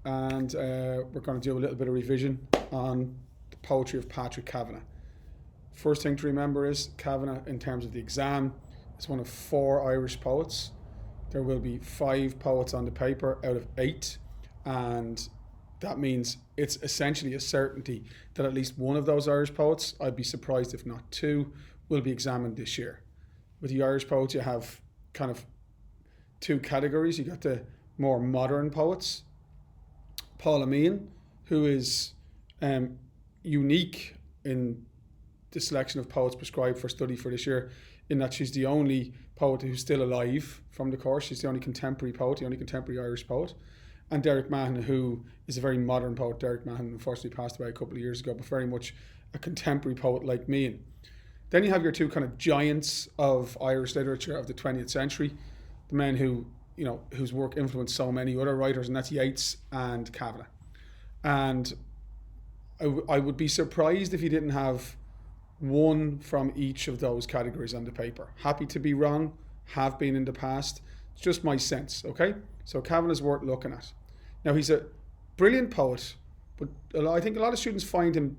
and we're going to do a little bit of revision on the poetry of Patrick Kavanagh. First thing to remember is Kavanagh, in terms of the exam, is one of 4 Irish poets. There will be 5 poets on the paper out of 8, and that means it's essentially a certainty that at least one of those Irish poets, I'd be surprised if not 2, will be examined this year. With the Irish poets, you have kind of 2 categories. You got the more modern poets, Paula Meehan, who is unique in the selection of poets prescribed for study for this year, in that she's the only poet who's still alive from the course. She's the only contemporary poet, the only contemporary Irish poet. And Derek Mahon, who is a very modern poet. Derek Mahon unfortunately passed away a couple of years ago, but very much a contemporary poet like Meehan. Then you have your 2 kind of giants of Irish literature of the 20th century, the men who, whose work influenced so many other writers, and that's Yeats and Kavanagh. And I would be surprised if you didn't have one from each of those categories on the paper. Happy to be wrong, have been in the past. It's just my sense, okay? So Kavanagh's worth looking at. Now, he's a brilliant poet, but I think a lot of students find him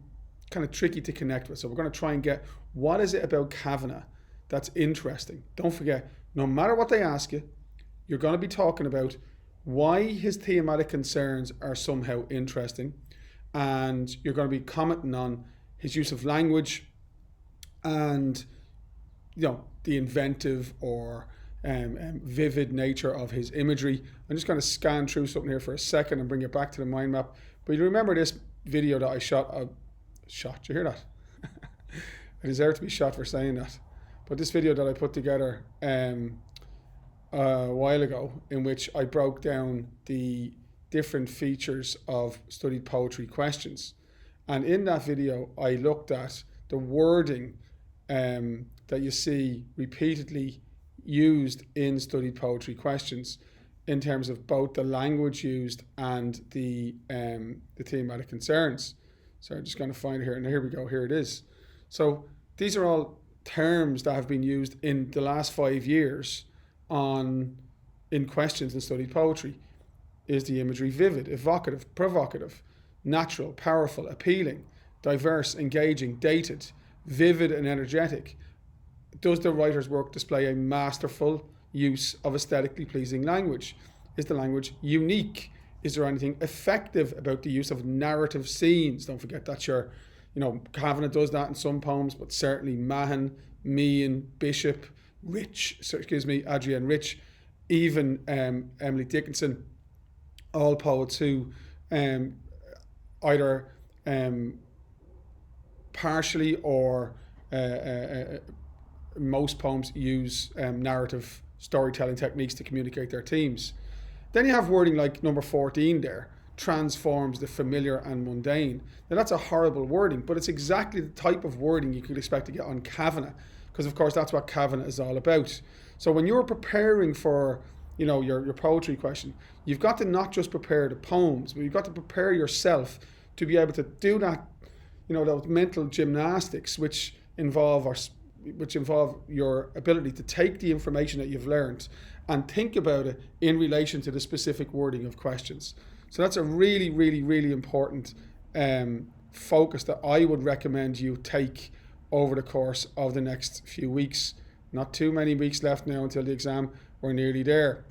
kind of tricky to connect with. So we're going to try and get, what is it about Kavanagh that's interesting? Don't forget, no matter what they ask you, you're going to be talking about why his thematic concerns are somehow interesting, and you're going to be commenting on his use of language and the inventive or vivid nature of his imagery. I'm just going to scan through something here for a second and bring it back to the mind map. But you remember this video that I shot? Did you hear that? I deserve to be shot for saying that. But this video that I put together a while ago, in which I broke down the different features of studied poetry questions. And in that video, I looked at the wording that you see repeatedly used in studied poetry questions, in terms of both the language used and the thematic concerns. So I'm just going to find it here, and here we go. Here it is. So these are all terms that have been used in the last 5 years in questions in studied poetry. Is the imagery vivid, evocative, provocative, natural, powerful, appealing, diverse, engaging, dated, vivid and energetic? Does the writer's work display a masterful use of aesthetically pleasing language? Is the language unique? Is there anything effective about the use of narrative scenes? Don't forget that Kavanagh does that in some poems, but certainly Mahon, Meehan, Bishop, Adrienne Rich, even Emily Dickinson, all poets who either partially or most poems use narrative storytelling techniques to communicate their themes. Then you have wording like number 14 there, transforms the familiar and mundane. Now that's a horrible wording, but it's exactly the type of wording you could expect to get on Kavanagh, because of course that's what Kavanagh is all about. So when you're preparing for your poetry question, you've got to not just prepare the poems, but you've got to prepare yourself to be able to do that, those mental gymnastics which involve your ability to take the information that you've learned and think about it in relation to the specific wording of questions. So that's a really, really, really important focus that I would recommend you take over the course of the next few weeks. Not too many weeks left now until the exam. We're nearly there.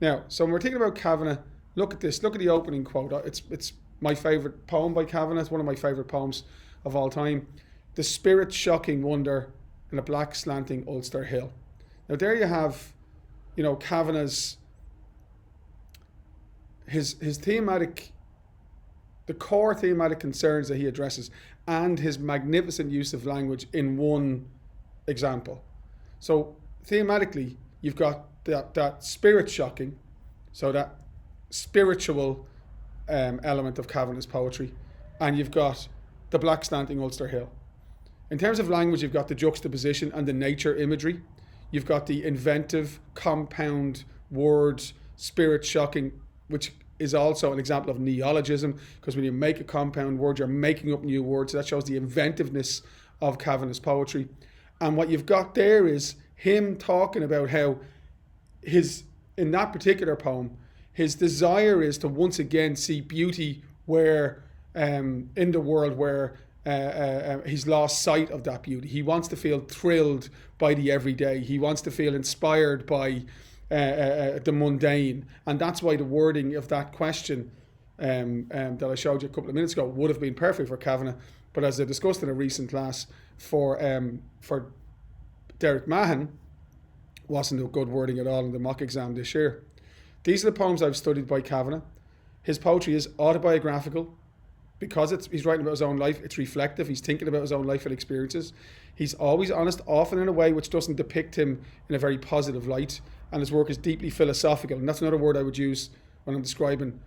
Now, so when we're thinking about Kavanagh, look at this. Look at the opening quote. It's my favourite poem by Kavanagh. It's one of my favourite poems of all time. The spirit-shocking wonder in a black slanting Ulster hill. Now there you have, Kavanagh's, his thematic, the core thematic concerns that he addresses, and his magnificent use of language in one example. So thematically, you've got that spirit-shocking, so that spiritual element of Kavanagh's poetry, and you've got the black slanting Ulster hill. In terms of language, you've got the juxtaposition and the nature imagery. You've got the inventive, compound words, spirit-shocking, which is also an example of neologism, because when you make a compound word, you're making up new words. So that shows the inventiveness of Kavanagh's poetry. And what you've got there is him talking about how in that particular poem, His desire is to once again see beauty where in the world where he's lost sight of that beauty. He wants to feel thrilled by the everyday. He wants to feel inspired by the mundane. And that's why the wording of that question that I showed you a couple of minutes ago would have been perfect for Kavanagh. But as I discussed in a recent class, for Derek Mahan, wasn't a good wording at all in the mock exam this year. These are the poems I've studied by Kavanagh. His poetry is autobiographical because he's writing about his own life. It's reflective. He's thinking about his own life and experiences. He's always honest, often in a way which doesn't depict him in a very positive light. And his work is deeply philosophical. And that's another word I would use when I'm describing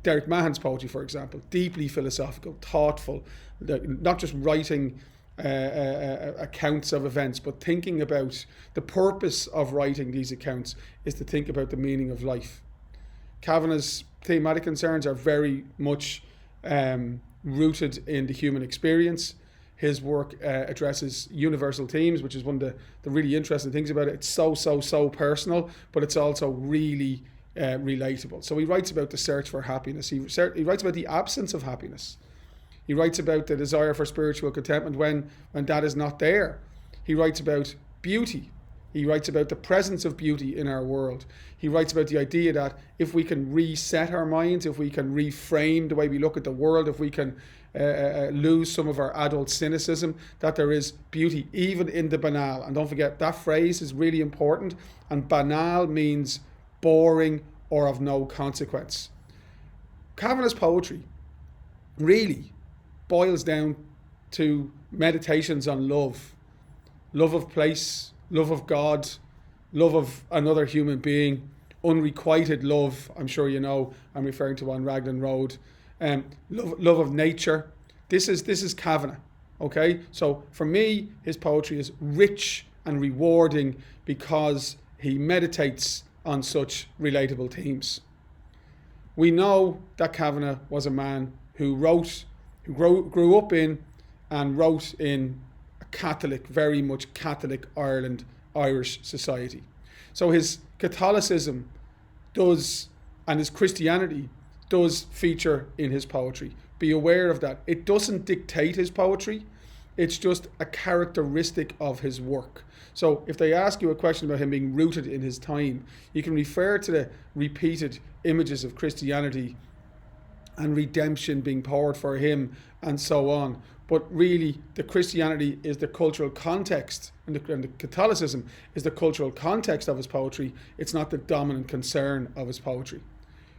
Derek Mahan's poetry, for example. Deeply philosophical, thoughtful, not just writing accounts of events, but thinking about the purpose of writing these accounts is to think about the meaning of life. Kavanagh's thematic concerns are very much rooted in the human experience. His work addresses universal themes, which is one of the really interesting things about it. It's so personal, but it's also really relatable. So he writes about the search for happiness. He writes about the absence of happiness. He writes about the desire for spiritual contentment when that is not there. He writes about beauty. He writes about the presence of beauty in our world. He writes about the idea that if we can reset our minds, if we can reframe the way we look at the world, if we can lose some of our adult cynicism, that there is beauty even in the banal. And don't forget, that phrase is really important. And banal means boring or of no consequence. Kavanagh's poetry really boils down to meditations on love of place, love of God, love of another human being, unrequited love. I'm sure you know I'm referring to on Raglan Road. Love of nature. This is Kavanagh. Okay, so for me, his poetry is rich and rewarding because he meditates on such relatable themes. We know that Kavanagh was a man who grew up in and wrote in a Catholic, very much Catholic Ireland, Irish society. So his Catholicism does, and his Christianity does feature in his poetry. Be aware of that. It doesn't dictate his poetry. It's just a characteristic of his work. So if they ask you a question about him being rooted in his time, you can refer to the repeated images of Christianity and redemption being poured for him and so on. But really, the Christianity is the cultural context, and the Catholicism is the cultural context of his poetry. It's not the dominant concern of his poetry.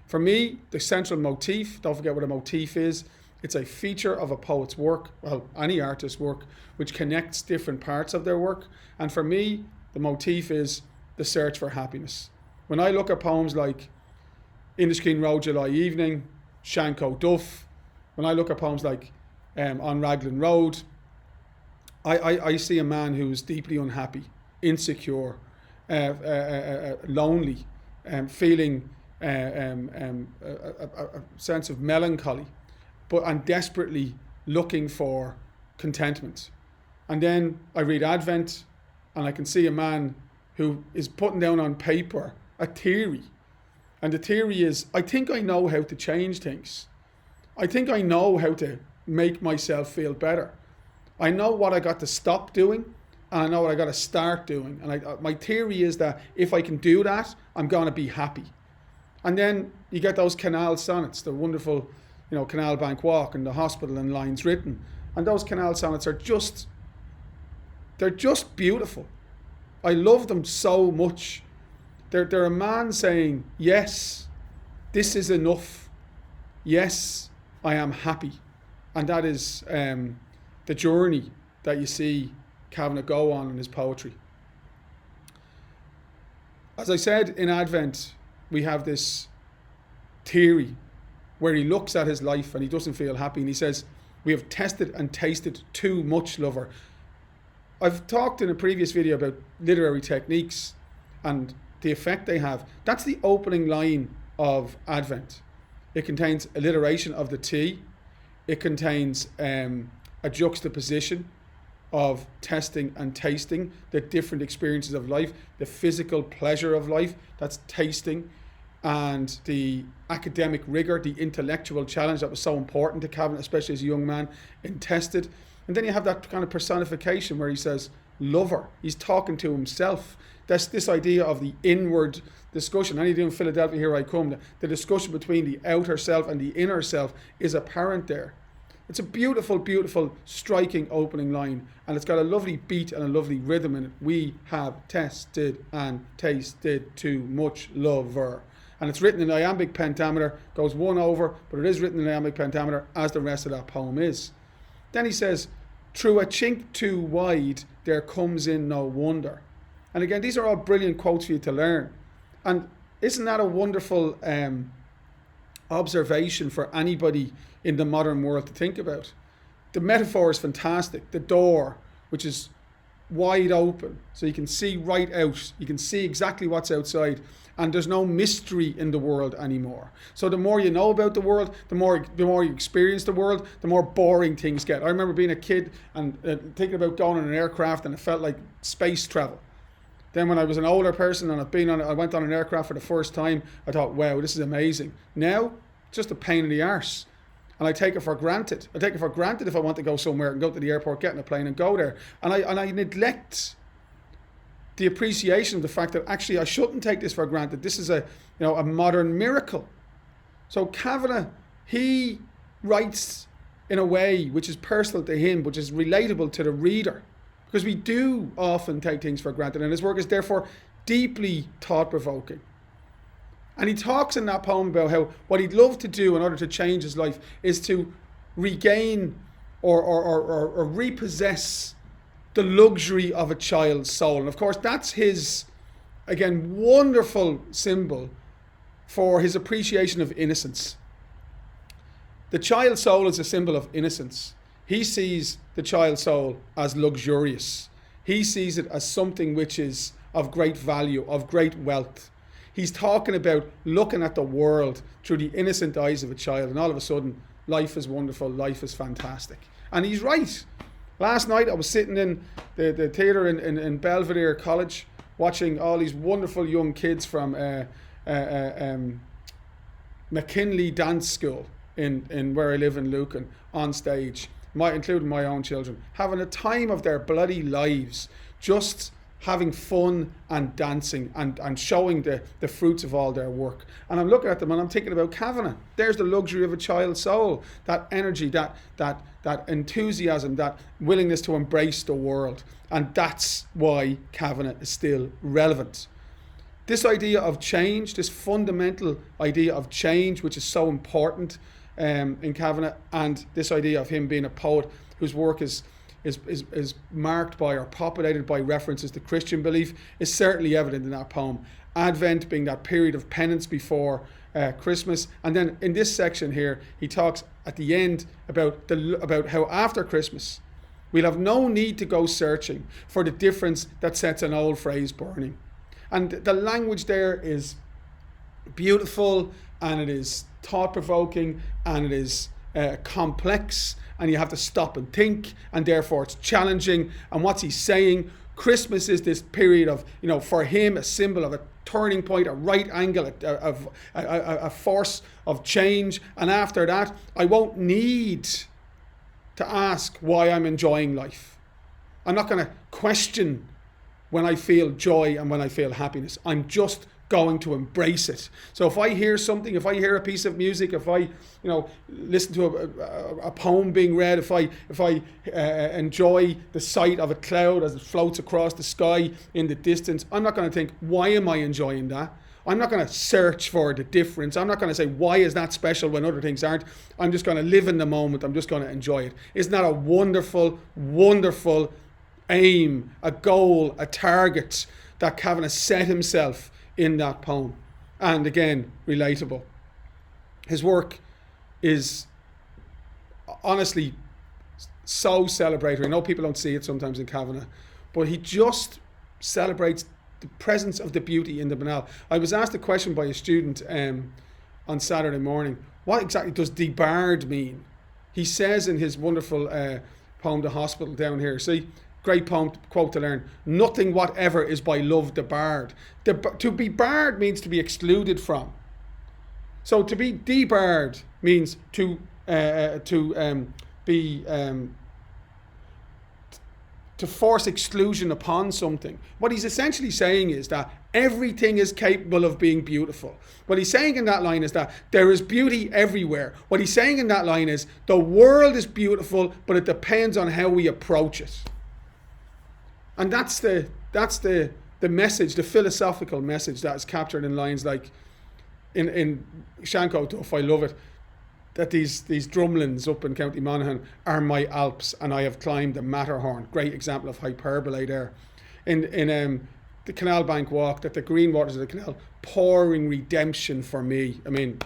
For me, the central motif, don't forget what a motif is, it's a feature of a poet's work, well, any artist's work, which connects different parts of their work. And for me, the motif is the search for happiness. When I look at poems like Inniskeen Road, July Evening, Shanko Duff, when I look at poems like On Raglan Road, I see a man who's deeply unhappy, insecure, lonely, feeling a sense of melancholy, and desperately looking for contentment. And then I read Advent and I can see a man who is putting down on paper a theory. And the theory is, I think I know how to change things. I think I know how to make myself feel better. I know what I got to stop doing, and I know what I got to start doing. And my theory is that if I can do that, I'm going to be happy. And then you get those canal sonnets, the wonderful, Canal Bank Walk and the hospital and lines written. And those canal sonnets are they're just beautiful. I love them so much. They're a man saying, yes, this is enough. Yes, I am happy. And that is the journey that you see Kavanagh go on in his poetry. As I said, in Advent, we have this theory where he looks at his life and he doesn't feel happy. And he says, we have tested and tasted too much, lover. I've talked in a previous video about literary techniques and the effect they have. That's the opening line of Advent. It contains alliteration of the T. It contains a juxtaposition of testing and tasting, the different experiences of life, the physical pleasure of life, that's tasting. and the academic rigor, the intellectual challenge that was so important to Kavanagh, especially as a young man, in tested. And then you have that kind of personification where he says, lover. He's talking to himself. That's this idea of the inward discussion. Any day in Philadelphia, here I come. The discussion between the outer self and the inner self is apparent there. It's a beautiful, beautiful, striking opening line, and it's got a lovely beat and a lovely rhythm in it. We have tested and tasted too much lover. And it's written in iambic pentameter, goes one over, but it is written in iambic pentameter, as the rest of that poem is. Then he says, through a chink too wide, there comes in no wonder. And again, these are all brilliant quotes for you to learn. And isn't that a wonderful observation for anybody in the modern world to think about? The metaphor is fantastic. The door, which is wide open, so you can see right out. You can see exactly what's outside. And there's no mystery in the world anymore. So the more you know about the world, the more you experience the world, the more boring things get. I remember being a kid and thinking about going on an aircraft, and it felt like space travel. Then when I was an older person and I went on an aircraft for the first time, I thought, wow, this is amazing. Now, it's just a pain in the arse. And I take it for granted. I take it for granted if I want to go somewhere and go to the airport, get in a plane and go there. And I neglect the appreciation of the fact that actually I shouldn't take this for granted. This is a modern miracle. So Kavanagh, he writes in a way which is personal to him, which is relatable to the reader, because we do often take things for granted, and his work is therefore deeply thought-provoking. And he talks in that poem about how what he'd love to do in order to change his life is to regain or repossess the luxury of a child's soul. And of course, that's his, again, wonderful symbol for his appreciation of innocence. The child's soul is a symbol of innocence. He sees the child's soul as luxurious. He sees it as something which is of great value, of great wealth. He's talking about looking at the world through the innocent eyes of a child, and all of a sudden, life is wonderful, life is fantastic. And he's right. Last night I was sitting in the theatre in Belvedere College watching all these wonderful young kids from McKinley Dance School in where I live in Lucan on stage, including my own children, having a time of their bloody lives, just having fun and dancing and showing the fruits of all their work. And I'm looking at them and I'm thinking about Kavanagh. There's the luxury of a child's soul, that energy, that enthusiasm, that willingness to embrace the world. And that's why Kavanagh is still relevant. This idea of change, this fundamental idea of change, which is so important in Kavanagh, and this idea of him being a poet whose work is marked by or populated by references to Christian belief, is certainly evident in that poem. Advent being that period of penance before Christmas, and then in this section here he talks at the end about how after Christmas we'll have no need to go searching for the difference that sets an old phrase burning. And the language there is beautiful, and it is thought-provoking, and it is complex, and you have to stop and think, and therefore it's challenging. And what's he saying? Christmas is this period of, for him, a symbol of a turning point, a right angle, a force of change. And after that, I won't need to ask why I'm enjoying life. I'm not going to question when I feel joy and when I feel happiness. I'm just going to embrace it. So if I hear something, if I hear a piece of music, if I listen to a poem being read, if I enjoy the sight of a cloud as it floats across the sky in the distance, I'm not going to think, why am I enjoying that? I'm not going to search for the difference. I'm not going to say, why is that special when other things aren't? I'm just going to live in the moment. I'm just going to enjoy it. Isn't that a wonderful, wonderful aim, a goal, a target that Kavanagh set himself in that poem? And again, relatable. His work is honestly so celebratory. I know people don't see it sometimes in Kavanagh, but he just celebrates the presence of the beauty in the banal. I was asked a question by a student on Saturday morning, what exactly does debarred mean? He says in his wonderful poem, The Hospital, down here, see, great poem quote to learn, nothing whatever is by love debarred. To be barred means to be excluded from. So to be debarred means to force exclusion upon something. What he's essentially saying is that everything is capable of being beautiful. What he's saying in that line is that there is beauty everywhere. What he's saying in that line is the world is beautiful, but it depends on how we approach it. And that's the message, the philosophical message that is captured in lines like in Shanko Duff, I love it, that these drumlins up in County Monaghan are my Alps and I have climbed the Matterhorn. Great example of hyperbole there. In the Canal Bank Walk, that the green waters of the canal pouring redemption for me. I mean,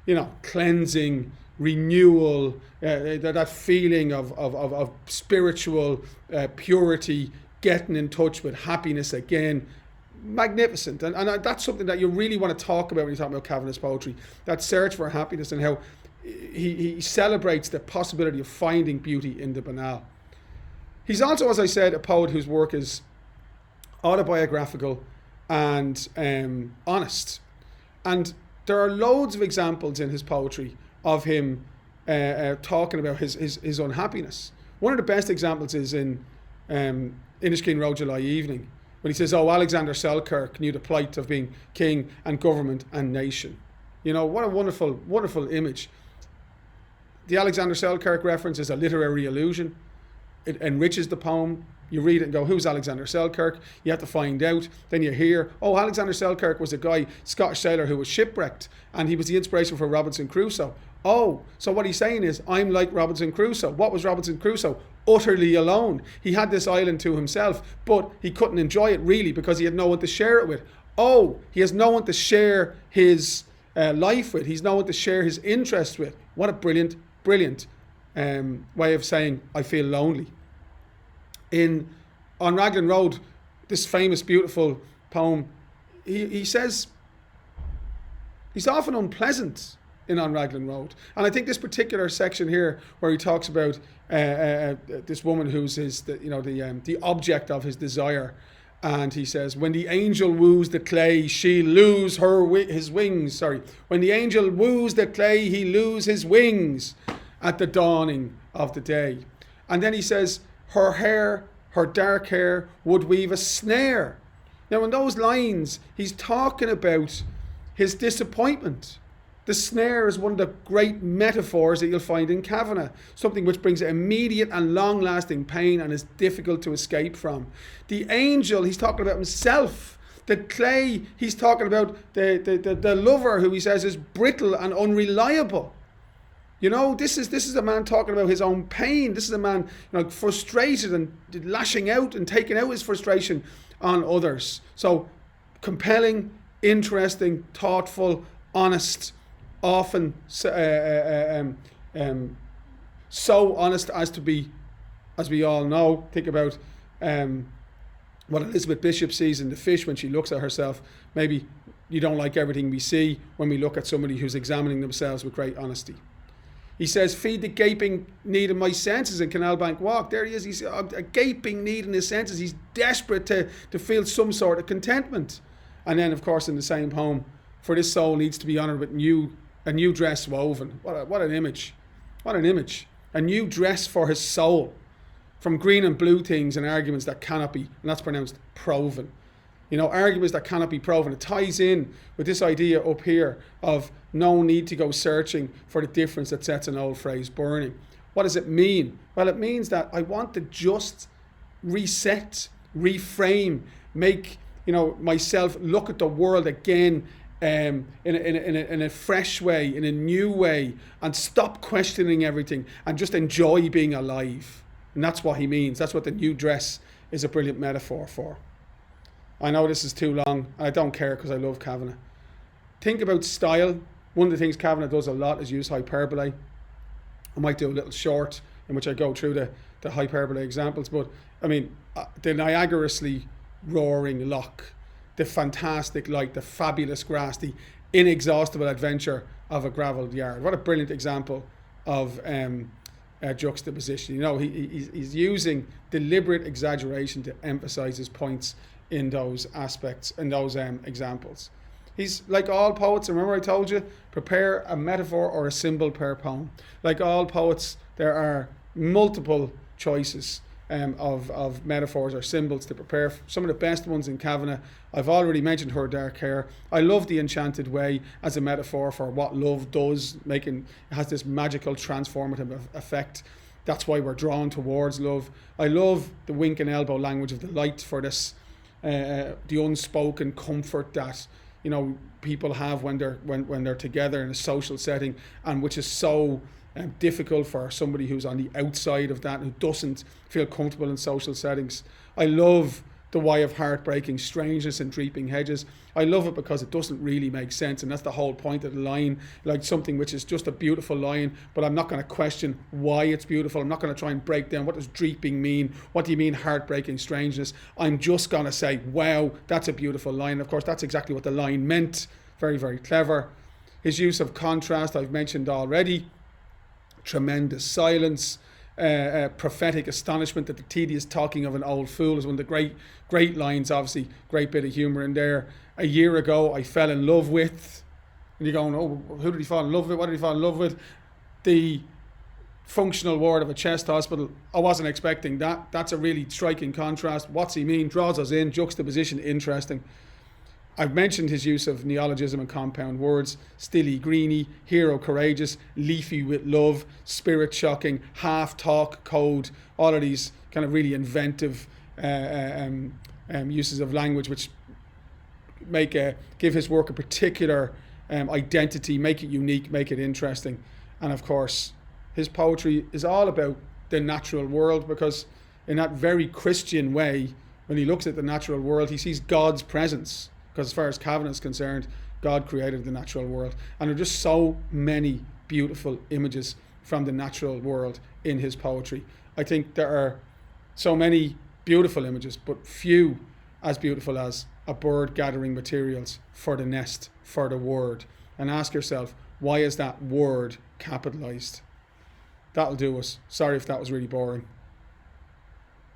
you know, cleansing, renewal, that feeling of spiritual purity, getting in touch with happiness again. Magnificent. And that's something that you really want to talk about when you talk about Kavanagh's poetry, that search for happiness and how he celebrates the possibility of finding beauty in the banal. He's also, as I said, a poet whose work is autobiographical and honest. And there are loads of examples in his poetry of him talking about his unhappiness. One of the best examples is in Inniskeen Road July Evening, when he says, "Oh, Alexander Selkirk knew the plight of being king and government and nation." You know, what a wonderful, wonderful image. The Alexander Selkirk reference is a literary allusion. It enriches the poem. You read it and go, who's Alexander Selkirk? You have to find out. Then you hear, oh, Alexander Selkirk was a guy, Scottish sailor who was shipwrecked, and he was the inspiration for Robinson Crusoe. Oh, so what he's saying is, I'm like Robinson Crusoe. What was Robinson Crusoe? Utterly alone. He had this island to himself, but he couldn't enjoy it really because he had no one to share it with. Oh, he has no one to share his life with. He's no one to share his interest with. What a brilliant, brilliant way of saying, I feel lonely. On Raglan Road, this famous, beautiful poem, he says he's often unpleasant on Raglan Road. And I think this particular section here, where he talks about this woman who's the object of his desire, and he says, when the angel woos the clay, she'll lose his wings. Sorry, when the angel woos the clay, he lose his wings at the dawning of the day. And then he says, her dark hair would weave a snare. Now in those lines, he's talking about his disappointment. The snare is one of the great metaphors that you'll find in Kavanagh, something which brings immediate and long-lasting pain and is difficult to escape from. The angel, he's talking about himself. The clay, he's talking about the lover who he says is brittle and unreliable. You know, this is a man talking about his own pain. This is a man, frustrated and lashing out and taking out his frustration on others. So compelling, interesting, thoughtful, honest, often so honest as to be, as we all know. Think about what Elizabeth Bishop sees in The Fish when she looks at herself. Maybe you don't like everything we see when we look at somebody who's examining themselves with great honesty. He says, feed the gaping need in my senses in Canal Bank Walk. There he is. He's a gaping need in his senses. He's desperate to feel some sort of contentment. And then, of course, in the same poem, for this soul needs to be honoured with a new dress woven. What an image. What an image. A new dress for his soul. From green and blue things and arguments that cannot be, and that's pronounced proven. You know, arguments that cannot be proven. It ties in with this idea up here of no need to go searching for the difference that sets an old phrase burning. What does it mean? Well, it means that I want to just reset, reframe, make myself look at the world again in a fresh way, in a new way, and stop questioning everything and just enjoy being alive. And that's what he means. That's what the new dress is a brilliant metaphor for. I know this is too long, and I don't care because I love Kavanagh. Think about style. One of the things Kavanagh does a lot is use hyperbole. I might do a little short in which I go through the hyperbole examples, but I mean, the Niagarously roaring loch, the fantastic light, the fabulous grass, the inexhaustible adventure of a gravelled yard. What a brilliant example of juxtaposition. You know, he's using deliberate exaggeration to emphasize his points in those aspects, in those examples. He's like all poets. Remember I told you, prepare a metaphor or a symbol per poem. Like all poets, there are multiple choices of metaphors or symbols to prepare. Some of the best ones in Kavanagh, I've already mentioned Her Dark Hair. I love The Enchanted Way as a metaphor for what love does, it has this magical transformative effect. That's why we're drawn towards love. I love the wink and elbow language of the light for this, the unspoken comfort that people have when they're together in a social setting, and which is so difficult for somebody who's on the outside of that, who doesn't feel comfortable in social settings. I love the why of heartbreaking strangeness and Dreeping Hedges. I love it because it doesn't really make sense, and that's the whole point of the line. Like something which is just a beautiful line, but I'm not going to question why it's beautiful. I'm not going to try and break down what does dreeping mean, what do you mean heartbreaking strangeness. I'm just going to say, wow, that's a beautiful line. Of course, that's exactly what the line meant. Very, very clever. His use of contrast, I've mentioned already. Tremendous silence, prophetic astonishment at the tedious talking of an old fool is one of the great lines. Obviously, great bit of humour in there. A year ago, I fell in love with, and you're going, oh, who did he fall in love with? What did he fall in love with? The functional ward of a chest hospital. I wasn't expecting that. That's a really striking contrast. What's he mean? Draws us in. Juxtaposition, interesting. I've mentioned his use of neologism and compound words. Stilly greeny, hero courageous, leafy with love, spirit shocking, half talk code, all of these kind of really inventive uses of language which give his work a particular identity, make it unique, make it interesting. And of course, his poetry is all about the natural world, because in that very Christian way, when he looks at the natural world, he sees God's presence. Because as far as Kavanagh is concerned, God created the natural world. And there are just so many beautiful images from the natural world in his poetry. I think there are so many beautiful images, but few as beautiful as a bird gathering materials for the nest, for the word. And ask yourself, why is that word capitalized? That'll do us. Sorry if that was really boring.